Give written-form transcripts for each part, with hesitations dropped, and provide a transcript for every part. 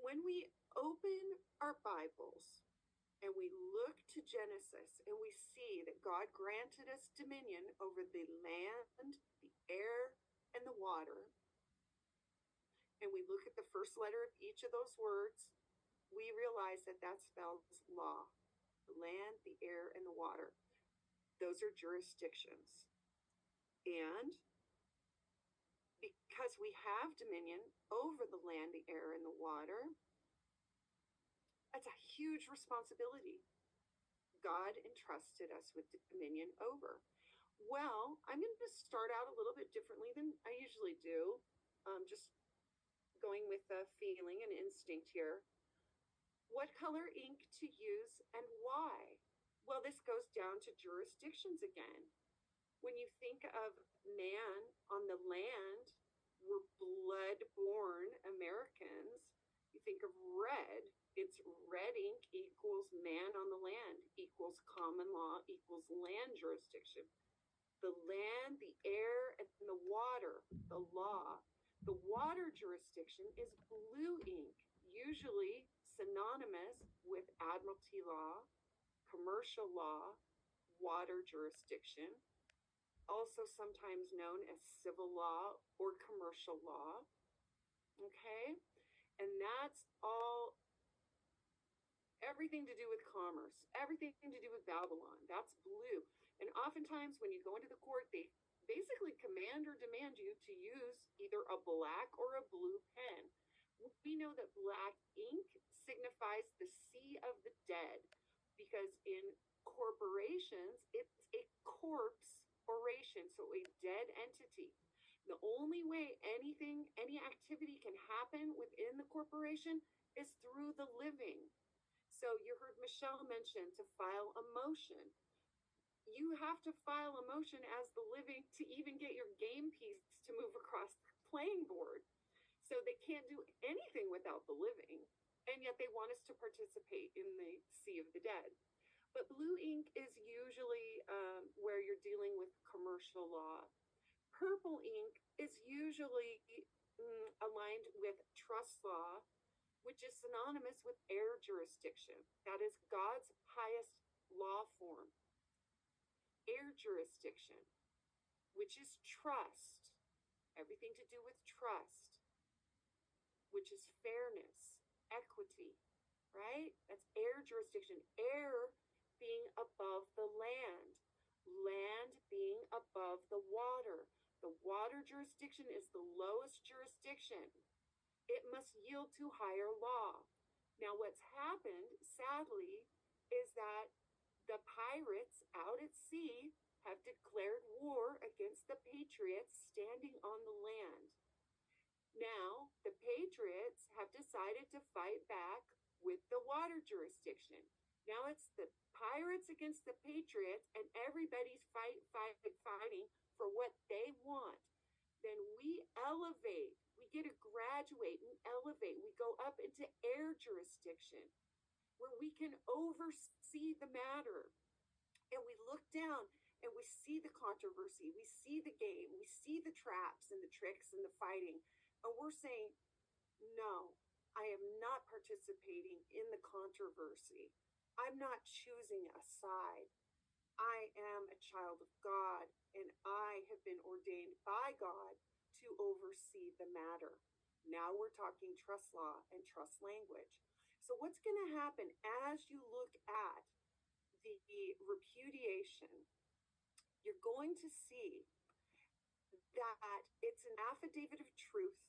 when we open our Bibles and we look to Genesis and we see that God granted us dominion over the land, the air, and the water, and we look at the first letter of each of those words, we realize that that spells law. The land, the air, and the water. Those are jurisdictions. And because we have dominion over the land, the air, and the water, that's a huge responsibility God entrusted us with dominion over. Well, I'm going to start out a little bit differently than I usually do, just going with a feeling and instinct here. What color ink to use and why? Well, this goes down to jurisdictions again. When you think of man on the land, we're blood-born Americans. You think of red, it's red ink equals man on the land, equals common law, equals land jurisdiction. The land, the air, and the water, the law. The water jurisdiction is blue ink, usually synonymous with admiralty law, commercial law, water jurisdiction, also sometimes known as civil law or commercial law. Okay? And that's all, everything to do with commerce, everything to do with Babylon. That's blue. And oftentimes when you go into the court, they basically command or demand you to use either a black or a blue pen. We know that black ink signifies the sea of the dead because in corporations, it's a corpse oration, so a dead entity. The only way anything, any activity can happen within the corporation is through the living. So you heard Michelle mention to file a motion. You have to file a motion as the living to even get your game piece to move across the playing board. So they can't do anything without the living, and yet they want us to participate in the sea of the dead. But blue ink is usually where you're dealing with commercial law. Purple ink is usually aligned with trust law, which is synonymous with air jurisdiction. That is God's highest law form. Air jurisdiction, which is trust, everything to do with trust, which is fairness, equity, right? That's air jurisdiction. Air being above the land, land being above the water. The water jurisdiction is the lowest jurisdiction. It must yield to higher law. Now, what's happened, sadly, is that the pirates out at sea have declared war against the patriots standing on the land. Now, the patriots have decided to fight back with the water jurisdiction. Now it's the pirates against the patriots, and everybody's fighting for what they want. Then we elevate. We get to graduate and elevate. We go up into air jurisdiction where we can oversee the matter. And we look down and we see the controversy. We see the game. We see the traps and the tricks and the fighting. And we're saying, no, I am not participating in the controversy. I'm not choosing a side. I am a child of God, and I have been ordained by God to oversee the matter. Now we're talking trust law and trust language. So what's going to happen as you look at the repudiation? You're going to see that it's an affidavit of truth.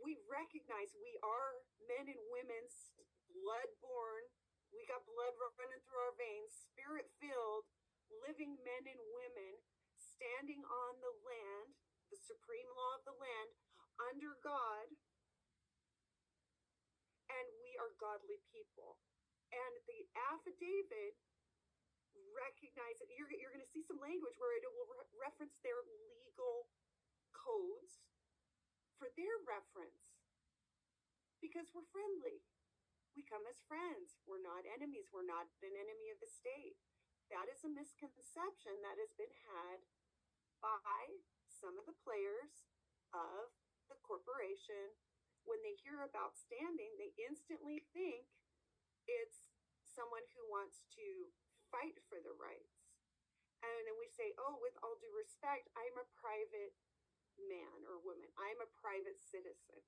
We recognize we are men and women, blood born. We got blood running through our veins, spirit filled, living men and women standing on the land, the supreme law of the land, under God. And we are godly people. And the affidavit recognize it. You're going to see some language where it will reference their legal codes for their reference because we're friendly. We come as friends. We're not enemies. We're not an enemy of the state. That is a misconception that has been had by some of the players of the corporation when they hear about standing, they instantly think it's someone who wants to fight for the rights. And then we say, oh, with all due respect, I'm a private man or woman. I'm a private citizen.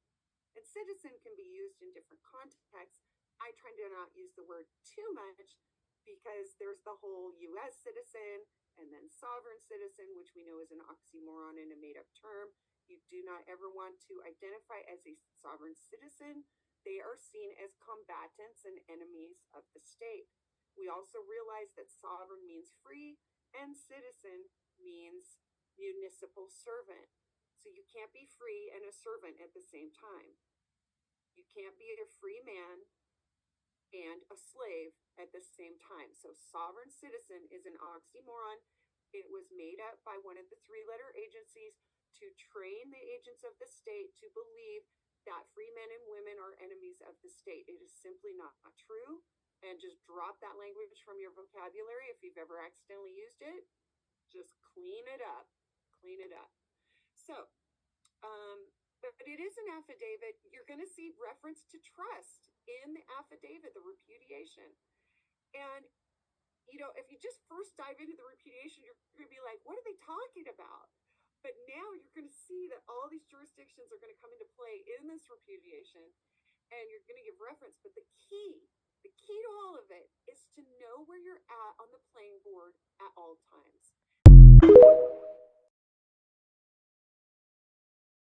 And citizen can be used in different contexts. I try to not use the word too much because there's the whole US citizen and then sovereign citizen, which we know is an oxymoron and a made up term. You do not ever want to identify as a sovereign citizen. They are seen as combatants and enemies of the state. We also realize that sovereign means free and citizen means municipal servant. So you can't be free and a servant at the same time. You can't be a free man and a slave at the same time. So sovereign citizen is an oxymoron. It was made up by one of the three-letter agencies to train the agents of the state to believe that free men and women are enemies of the state. It is simply not true. And just drop that language from your vocabulary if you've ever accidentally used it. Just clean it up. Clean it up. So, but it is an affidavit. You're going to see reference to trust in the affidavit, the repudiation. And, you know, if you just first dive into the repudiation, you're going to be like, what are they talking about? But now you're going to see that all these jurisdictions are going to come into play in this repudiation, and you're going to give reference. But the key to all of it is to know where you're at on the playing board at all times.